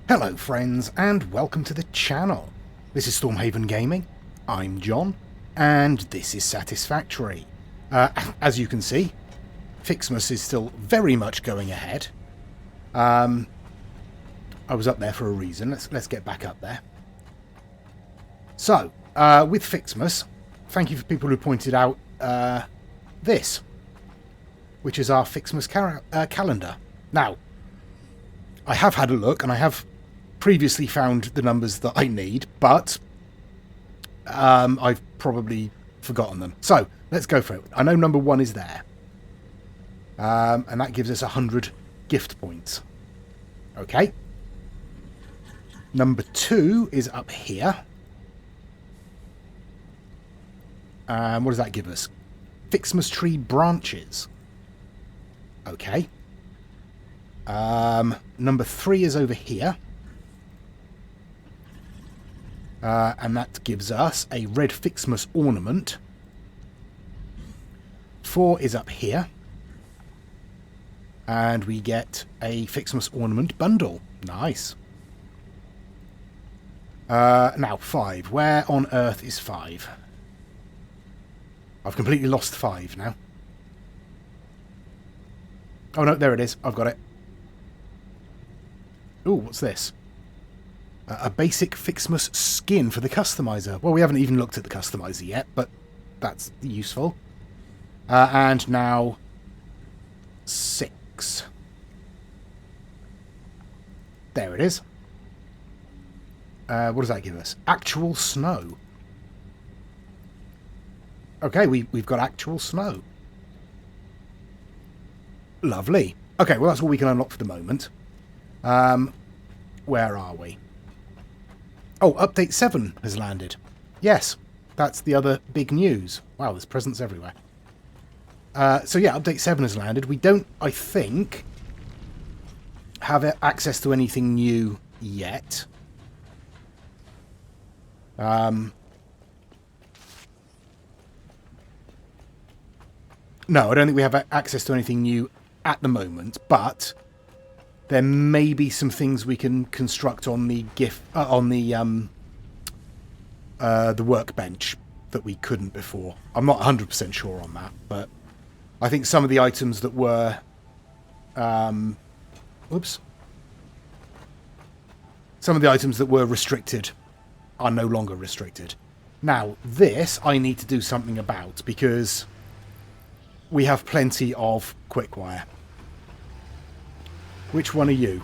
Hello friends and welcome to the channel. This is Stormhaven Gaming, I'm John, and this is Satisfactory. As you can see, Fixmas is still very much going ahead. I was up there for a reason, let's get back up there. So, with Fixmas, thank you for people who pointed out this, which is our Fixmas calendar. Now, I have had a look and I have previously found the numbers that I need, but I've probably forgotten them. So, let's go for it. I know number 1 is there. And that gives us 100 gift points. Okay. Number 2 is up here. What does that give us? Fixmas tree branches. Okay. Number 3 is over here. And that gives us a red Fixmas ornament. 4 is up here. And we get a Fixmas ornament bundle. Nice. Now 5. Where on earth is 5? I've completely lost 5 now. Oh no, there it is. I've got it. Ooh, what's this? A basic Fixmas skin for the customizer. Well, we haven't even looked at the customizer yet, but that's useful. And now 6. There it is. What does that give us? Actual snow. Okay, we've got actual snow. Lovely. Okay, well, that's all we can unlock for the moment. Where are we? Oh, update 7 has landed. Yes, that's the other big news. Wow, there's presents everywhere. So yeah, update 7 has landed. We don't, I think, have access to anything new yet. No, I don't think we have access to anything new at the moment, but there may be some things we can construct on the the workbench that we couldn't before. I'm not 100% sure on that, but I think some of the items that were some of the items that were restricted are no longer restricted. Now, this I need to do something about because we have plenty of quickwire. Which one are you?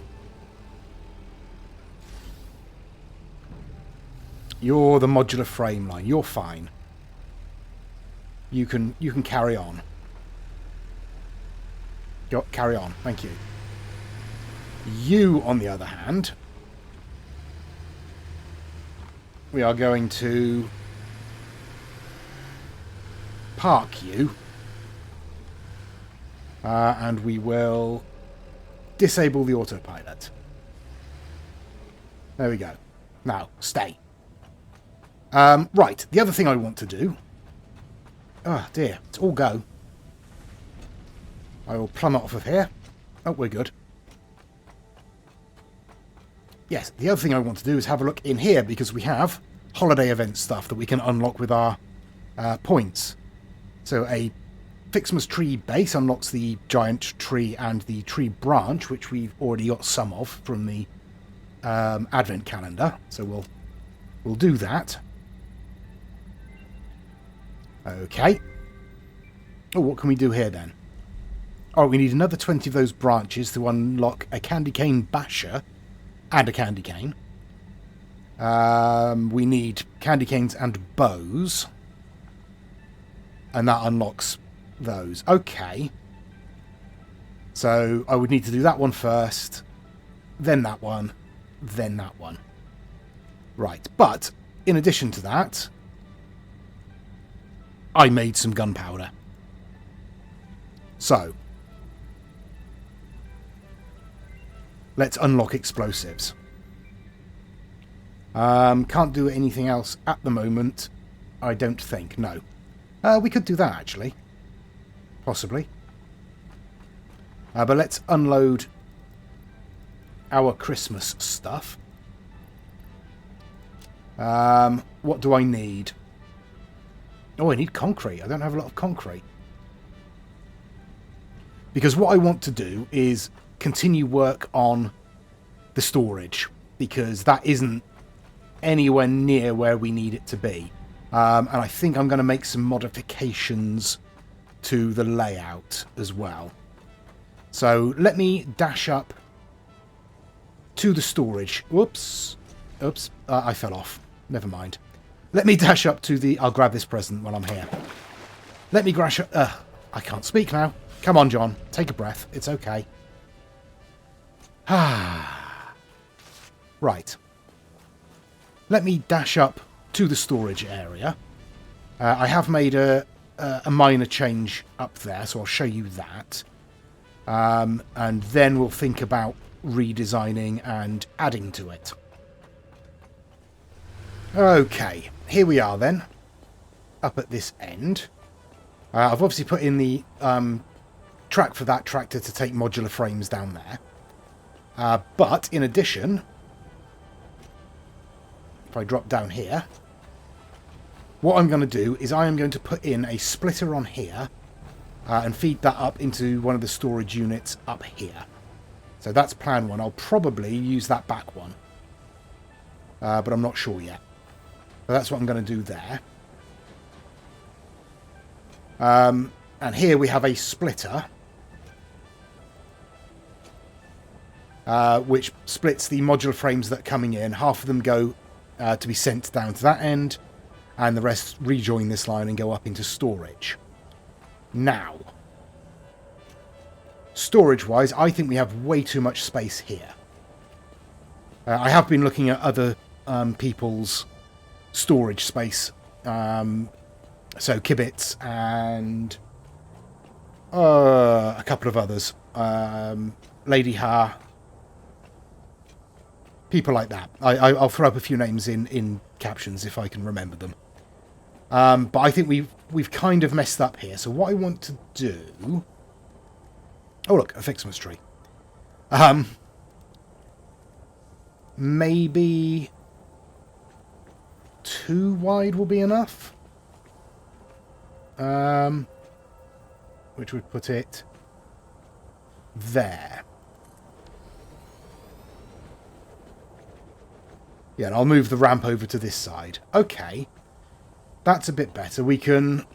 You're the modular frame line. You're fine. You can carry on. Carry on. Thank you. You, on the other hand, we are going to park you. And we will disable the autopilot. There we go. Now, stay. Right, the other thing I want to do... Oh, dear. It's all go. I will plummet off of here. Oh, we're good. Yes, the other thing I want to do is have a look in here because we have holiday event stuff that we can unlock with our points. So a Fixmas tree base unlocks the giant tree and the tree branch, which we've already got some of from the advent calendar. So we'll do that. Okay. Oh, what can we do here then? Oh, we need another 20 of those branches to unlock a candy cane basher and a candy cane. We need candy canes and bows. And that unlocks those. Okay. So I would need to do that one first, then that one, then that one. Right. But in addition to that, I made some gunpowder. So let's unlock explosives. Can't do anything else at the moment, I don't think. No. We could do that, actually. Possibly. But let's unload our Christmas stuff. What do I need? Oh, I need concrete. I don't have a lot of concrete. Because what I want to do is continue work on the storage, because that isn't anywhere near where we need it to be. And I think I'm going to make some modifications to the layout as well. So let me dash up to the storage. Whoops. Oops. I fell off. Never mind. Let me dash up to the... I'll grab this present while I'm here. Let me dash up... I can't speak now. Come on, John. Take a breath. It's okay. Right. Let me dash up to the storage area. I have made a minor change up there, so I'll show you that. And then we'll think about redesigning and adding to it. Okay, here we are then. Up at this end. I've obviously put in the track for that tractor to take modular frames down there. But in addition, if I drop down here, what I'm going to do is I am going to put in a splitter on here and feed that up into one of the storage units up here. So that's plan one. I'll probably use that back one. But I'm not sure yet. But that's what I'm going to do there. And here we have a splitter, which splits the modular frames that are coming in. Half of them go to be sent down to that end, and the rest rejoin this line and go up into storage. Now, storage-wise, I think we have way too much space here. I have been looking at other people's storage space, so Kibitz and a couple of others, Lady Ha, people like that. I'll throw up a few names in captions if I can remember them. But I think we've kind of messed up here. So what I want to do... Oh, look, a Fixmas tree. Maybe 2 wide will be enough. Which would put it there. Yeah, and I'll move the ramp over to this side. Okay. That's a bit better. We can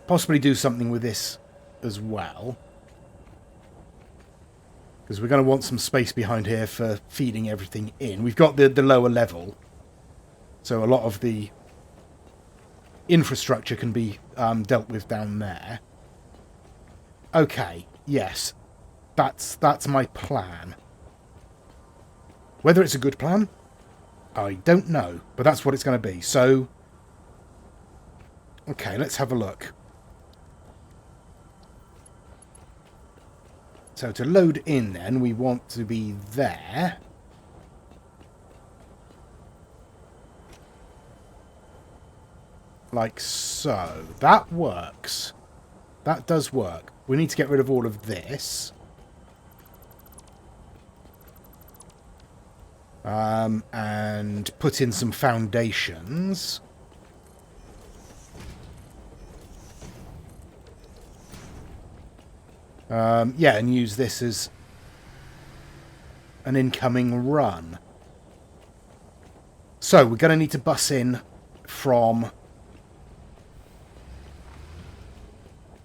possibly do something with this as well. Because we're going to want some space behind here for feeding everything in. We've got the lower level. So a lot of the infrastructure can be dealt with down there. Okay, yes. That's my plan. Whether it's a good plan, I don't know. But that's what it's going to be. So, okay, let's have a look. So to load in then, we want to be there. Like so. That works. That does work. We need to get rid of all of this. And put in some foundations. Yeah, and use this as an incoming run. So, we're going to need to bus in from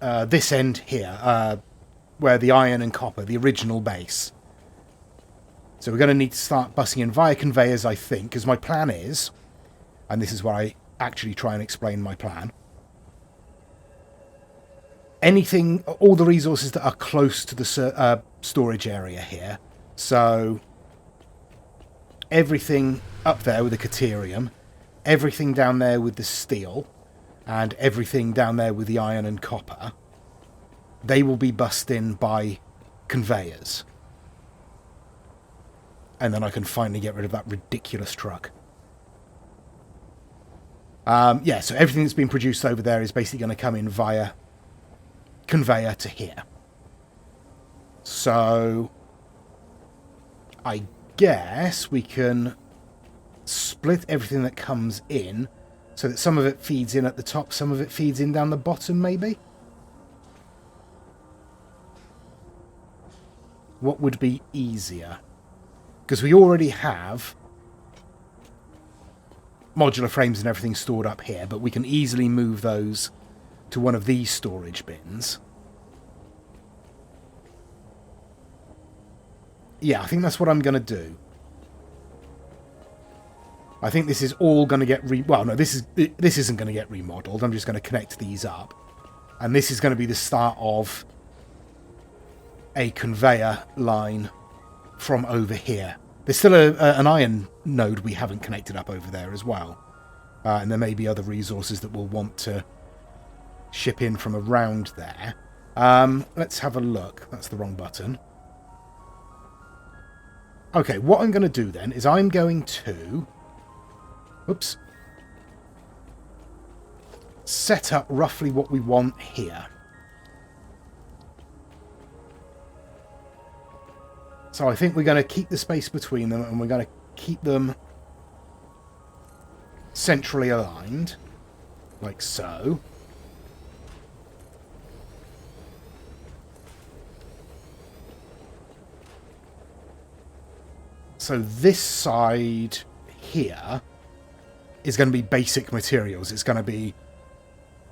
this end here, where the iron and copper, the original base. So we're going to need to start bussing in via conveyors, I think, because my plan is, and this is where I actually try and explain my plan, anything, all the resources that are close to the storage area here, so everything up there with the Caterium, everything down there with the steel, and everything down there with the iron and copper, they will be bussed in by conveyors. And then I can finally get rid of that ridiculous truck. Yeah, so everything that's been produced over there is basically going to come in via conveyor to here. So I guess we can split everything that comes in so that some of it feeds in at the top, some of it feeds in down the bottom, maybe? What would be easier? Because we already have modular frames and everything stored up here, but we can easily move those to one of these storage bins. Yeah, I think that's what I'm going to do. I think this is all going to get well, no, this isn't going to get remodeled. I'm just going to connect these up. And this is going to be the start of a conveyor line from over here. There's still an iron node we haven't connected up over there as well. And there may be other resources that we'll want to ship in from around there. Let's have a look. That's the wrong button. Okay, what I'm going to do then is I'm going to... Oops. Set up roughly what we want here. So I think we're going to keep the space between them and we're going to keep them centrally aligned, like so. So this side here is going to be basic materials. It's going to be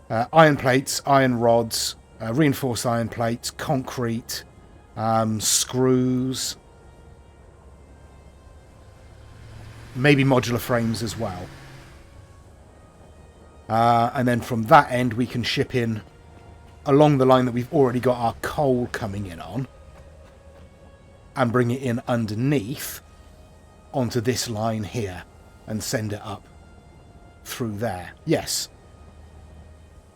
iron plates, iron rods, reinforced iron plates, concrete, screws, maybe modular frames as well. And then from that end we can ship in along the line that we've already got our coal coming in on and bring it in underneath onto this line here and send it up through there. Yes.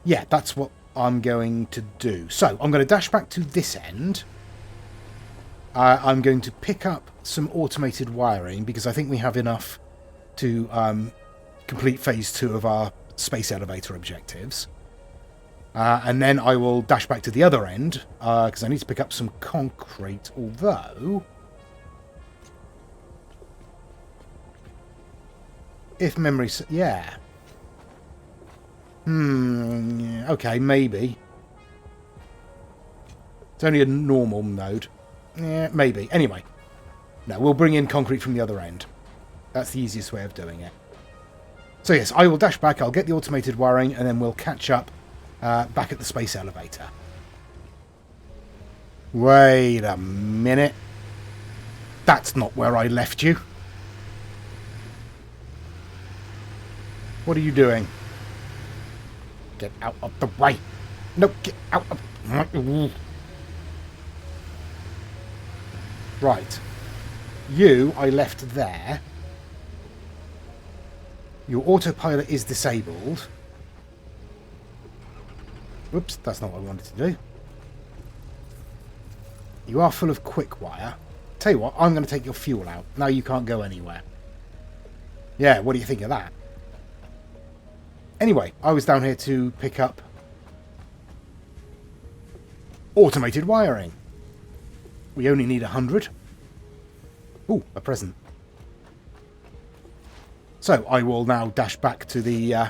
Yeah, that's what I'm going to do. So I'm going to dash back to this end. I'm going to pick up some automated wiring because I think we have enough to complete phase 2 of our space elevator objectives. And then I will dash back to the other end because I need to pick up some concrete, although... If memory... Yeah. Okay, maybe. It's only a normal node. Yeah, maybe. Anyway. No, we'll bring in concrete from the other end. That's the easiest way of doing it. So yes, I will dash back, I'll get the automated wiring, and then we'll catch up back at the space elevator. Wait a minute. That's not where I left you. What are you doing? Get out of the way. No, get out of... Right. You, I left there. Your autopilot is disabled. Whoops, that's not what I wanted to do. You are full of quick wire. Tell you what, I'm going to take your fuel out. Now you can't go anywhere. Yeah, what do you think of that? Anyway, I was down here to pick up automated wiring. We only need 100. Ooh, a present. So I will now dash back to the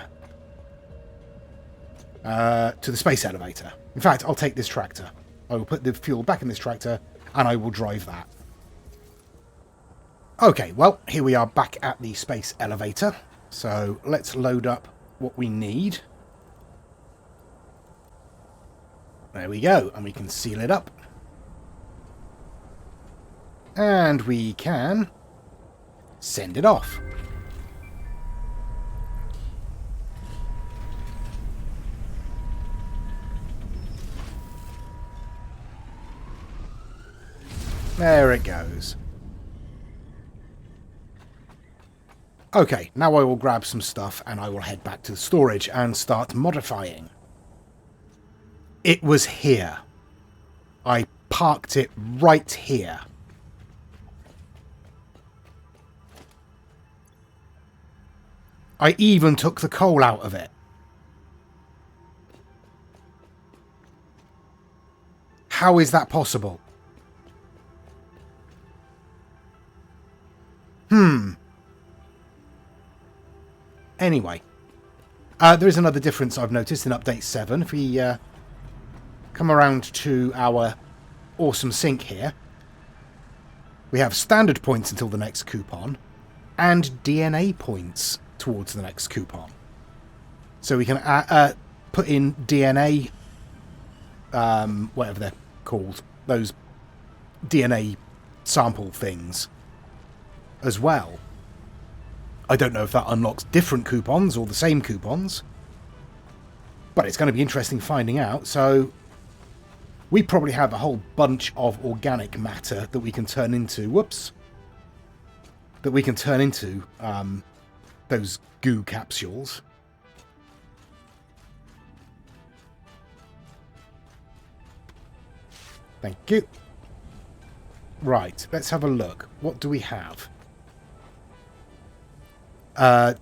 space elevator. In fact, I'll take this tractor. I will put the fuel back in this tractor, and I will drive that. Okay, well, here we are back at the space elevator. So let's load up what we need. There we go, and we can seal it up. And we can send it off. There it goes. Okay, now I will grab some stuff and I will head back to the storage and start modifying. It was here. I parked it right here. I even took the coal out of it. How is that possible? Anyway, there is another difference I've noticed in Update 7. If we come around to our awesome sink here, we have standard points until the next coupon and DNA points towards the next coupon. So we can put in DNA, whatever they're called, those DNA sample things as well. I don't know if that unlocks different coupons or the same coupons, but it's going to be interesting finding out. So we probably have a whole bunch of organic matter that we can turn into, those goo capsules. Thank you. Right, let's have a look. What do we have?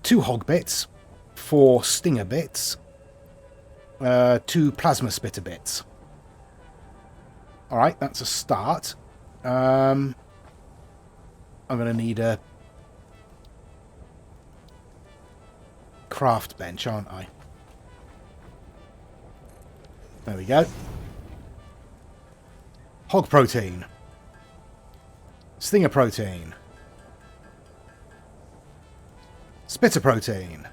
2 hog bits, 4 stinger bits, 2 plasma spitter bits. Alright, that's a start. I'm going to need a craft bench, aren't I? There we go. Hog protein. Stinger protein. Spitter protein.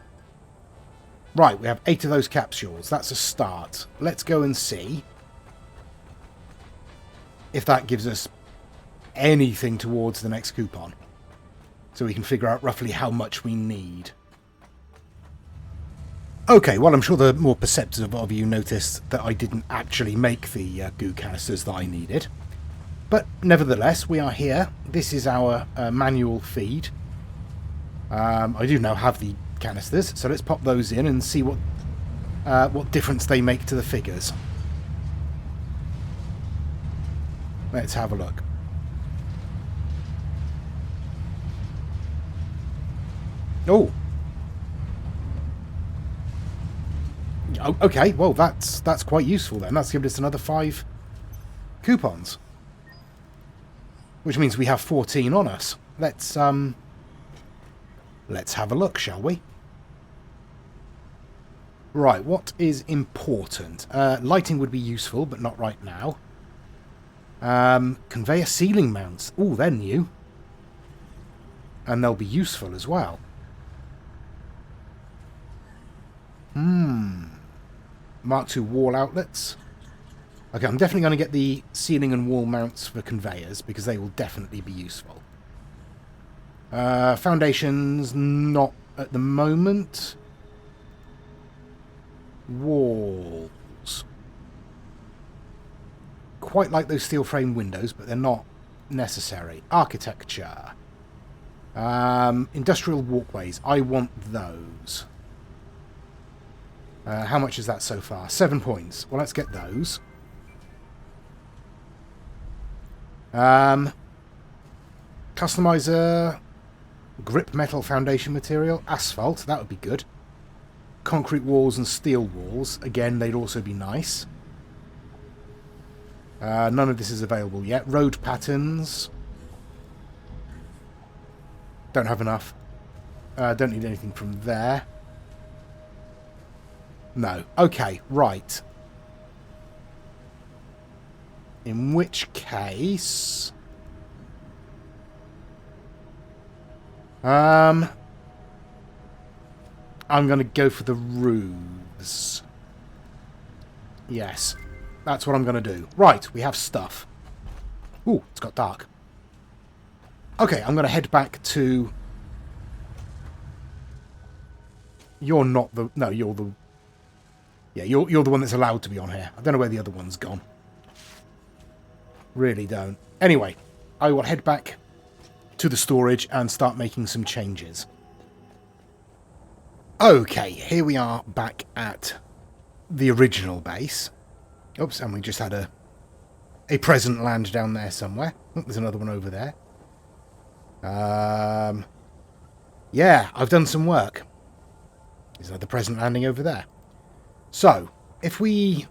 Right, we have 8 of those capsules. That's a start. Let's go and see if that gives us anything towards the next coupon. So we can figure out roughly how much we need. Okay, well, I'm sure the more perceptive of you noticed that I didn't actually make the goo canisters that I needed. But nevertheless, we are here. This is our manual feed. I do now have the canisters, so let's pop those in and see what difference they make to the figures. Let's have a look. Oh. Okay, well, that's quite useful then. That's given us another 5 coupons. Which means we have 14 on us. Let's have a look, shall we? Right, what is important? Lighting would be useful, but not right now. Conveyor ceiling mounts. Ooh, they're new. And they'll be useful as well. Mark II wall outlets. Okay, I'm definitely going to get the ceiling and wall mounts for conveyors, because they will definitely be useful. Foundations, not at the moment. Walls. Quite like those steel frame windows, but they're not necessary. Architecture. Industrial walkways. I want those. How much is that so far? 7 points. Well, let's get those. Customizer. Grip metal foundation material. Asphalt. That would be good. Concrete walls and steel walls. Again, they'd also be nice. None of this is available yet. Road patterns. Don't have enough. Don't need anything from there. No. Okay, right. In which case... I'm going to go for the roofs. Yes. That's what I'm going to do. Right, we have stuff. Ooh, it's got dark. Okay, I'm going to head back to... You're not the... No, you're the... Yeah, you're the one that's allowed to be on here. I don't know where the other one's gone. Really don't. Anyway, I will head back to the storage and start making some changes. Okay, here we are back at the original base. Oops, and we just had a present land down there somewhere. Oh, there's another one over there. Yeah, I've done some work. There's another present landing over there. So, if we...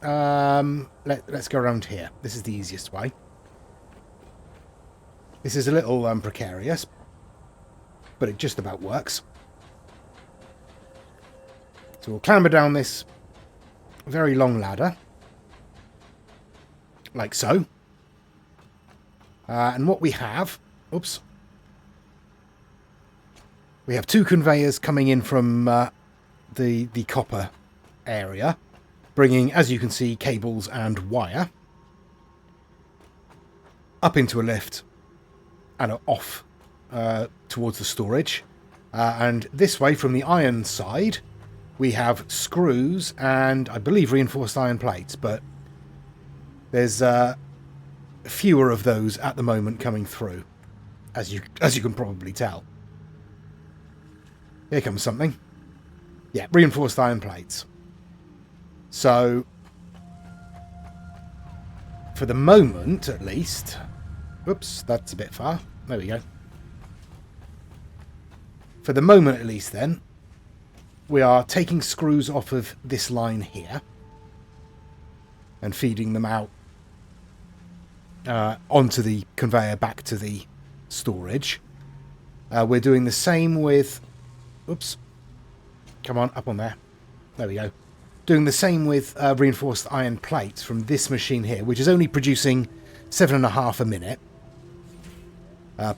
let's go around here. This is the easiest way. This is a little precarious, but it just about works. So we'll clamber down this very long ladder, like so. And what we have, oops, we have two conveyors coming in from the copper area, bringing, as you can see, cables and wire up into a lift and off towards the storage. And this way, from the iron side, we have screws and, I believe, reinforced iron plates, but there's fewer of those at the moment coming through, as you can probably tell. Here comes something. Yeah, reinforced iron plates. So, for the moment, at least... Whoops, that's a bit far. There we go. For the moment, at least, then, we are taking screws off of this line here and feeding them out onto the conveyor back to the storage. We're doing the same with... Oops. Come on, up on there. There we go. Doing the same with reinforced iron plates from this machine here, which is only producing 7.5 a minute.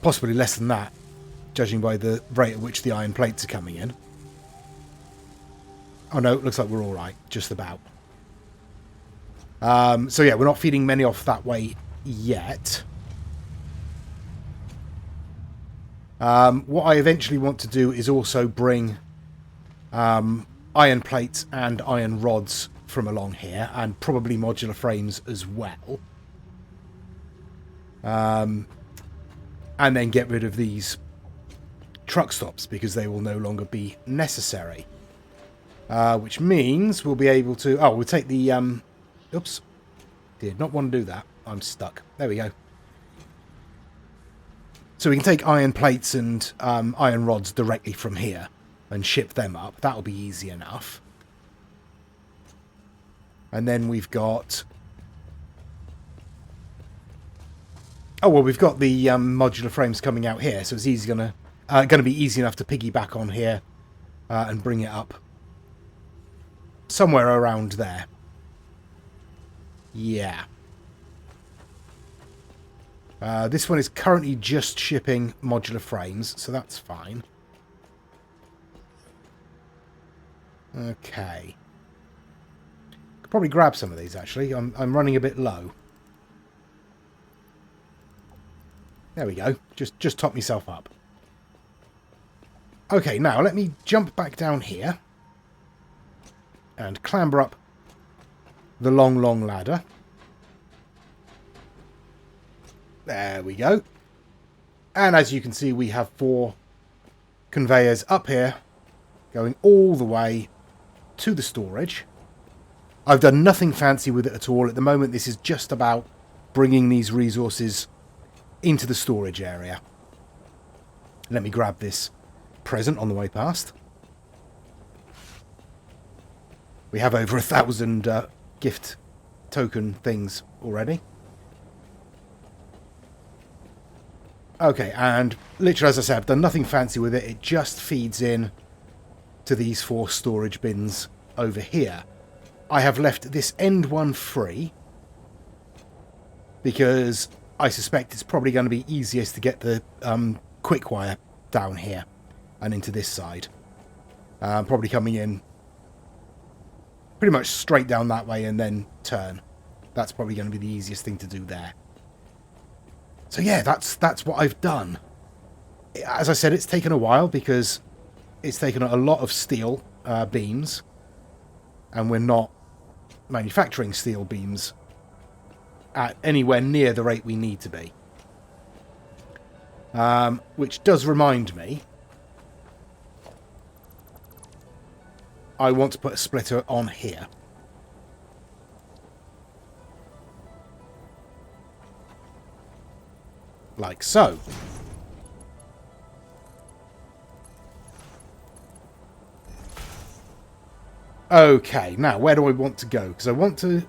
Possibly less than that, judging by the rate at which the iron plates are coming in. Oh no, it looks like we're all right, just about. So yeah, we're not feeding many off that way yet. What I eventually want to do is also bring iron plates and iron rods from along here, and probably modular frames as well. And then get rid of these truck stops, because they will no longer be necessary. Which means we'll be able to... Oh, we'll take the... Oops. Did not want to do that. I'm stuck. There we go. So we can take iron plates and iron rods directly from here and ship them up. That'll be easy enough. And then we've got... Oh, well, we've got the modular frames coming out here, so it's easy going to be easy enough to piggyback on here and bring it up somewhere around there. Yeah. This one is currently just shipping modular frames, so that's fine. Okay. Could probably grab some of these, actually. I'm running a bit low. There we go. Just top myself up. Okay, now let me jump back down here and clamber up the long, long ladder. There we go. And as you can see, we have 4 conveyors up here going all the way to the storage. I've done nothing fancy with it at all. At the moment, this is just about bringing these resources into the storage area. Let me grab this present on the way past. We have over 1,000 gift token things already. Okay, and literally, as I said, I've done nothing fancy with it. It just feeds in to these 4 storage bins over here. I have left this end one free because I suspect it's probably going to be easiest to get the quick wire down here and into this side. Probably coming in pretty much straight down that way and then turn. That's probably going to be the easiest thing to do there. So yeah, that's what I've done. As I said, it's taken a while because it's taken a lot of steel beams, and we're not manufacturing steel beams at anywhere near the rate we need to be. Which does remind me, I want to put a splitter on here. Like so. Okay, now where do I want to go? Because I want to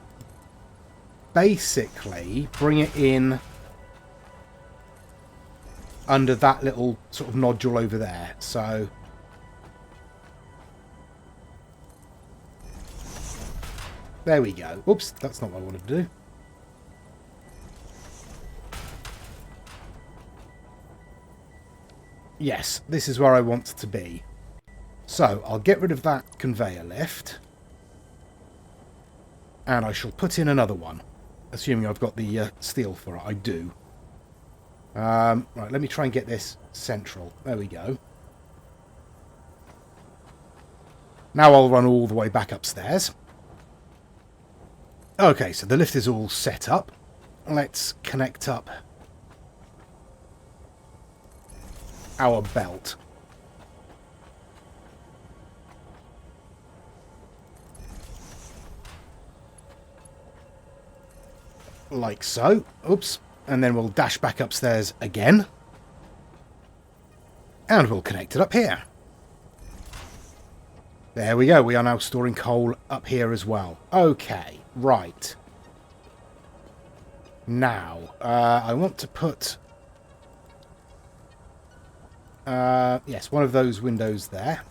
basically bring it in under that little sort of nodule over there. So There we go. Oops, that's not what I wanted to do. Yes, this is where I want to be. So, I'll get rid of that conveyor lift. And I shall put in another one. Assuming I've got the steel for it. I do. Right, let me try and get this central. There we go. Now I'll run all the way back upstairs. Okay, so the lift is all set up. Let's connect up our belt. Like so. Oops. And then we'll dash back upstairs again. And we'll connect it up here. There we go. We are now storing coal up here as well. Okay, right. Now, I want to put... yes, one of those windows there.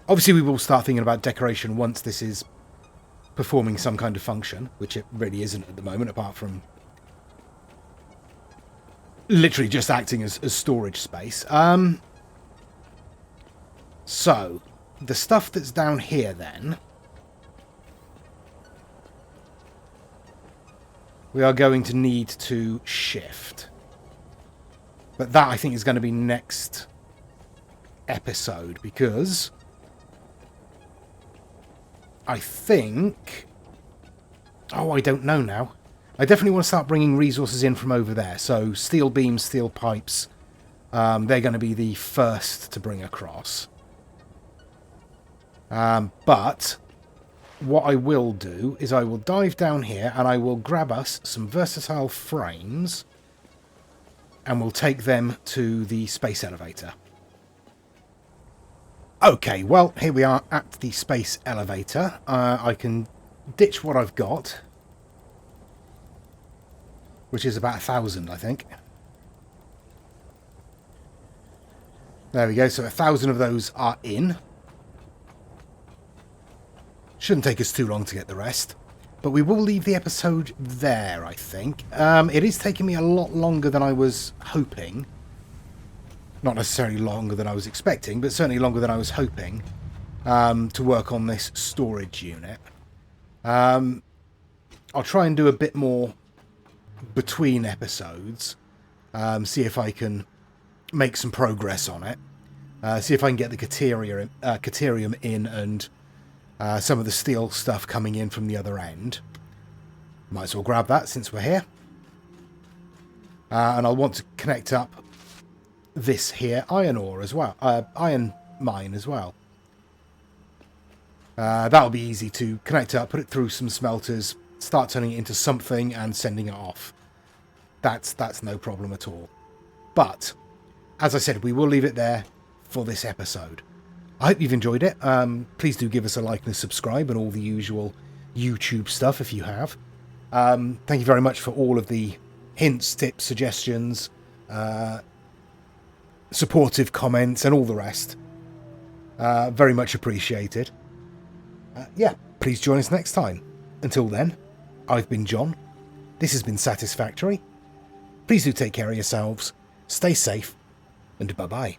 Obviously, we will start thinking about decoration once this is performing some kind of function, which it really isn't at the moment, apart from literally just acting as storage space. So, the stuff that's down here then, we are going to need to shift. But that, I think, is going to be next episode, because I think... oh, I don't know now. I definitely want to start bringing resources in from over there. So, steel beams, steel pipes, they're going to be the first to bring across. But what I will do is I will dive down here and I will grab us some versatile frames and we'll take them to the space elevator. Okay, well, here we are at the space elevator. I can ditch what I've got, which is about 1,000, I think. There we go, so 1,000 of those are in. Shouldn't take us too long to get the rest. But we will leave the episode there, I think. It is taking me a lot longer than I was hoping. Not necessarily longer than I was expecting, but certainly longer than I was hoping to work on this storage unit. I'll try and do a bit more between episodes. See if I can make some progress on it. See if I can get the Caterium in and some of the steel stuff coming in from the other end. Might as well grab that since we're here. And I'll want to connect up this here iron ore as well. Iron mine as well. That'll be easy to connect up, put it through some smelters, start turning it into something and sending it off. That's no problem at all. But, as I said, we will leave it there for this episode. I hope you've enjoyed it. Please do give us a like and a subscribe and all the usual YouTube stuff if you have. Thank you very much for all of the hints, tips, suggestions, supportive comments and all the rest. Very much appreciated. Yeah, please join us next time. Until then, I've been John. This has been Satisfactory. Please do take care of yourselves, stay safe, and bye-bye.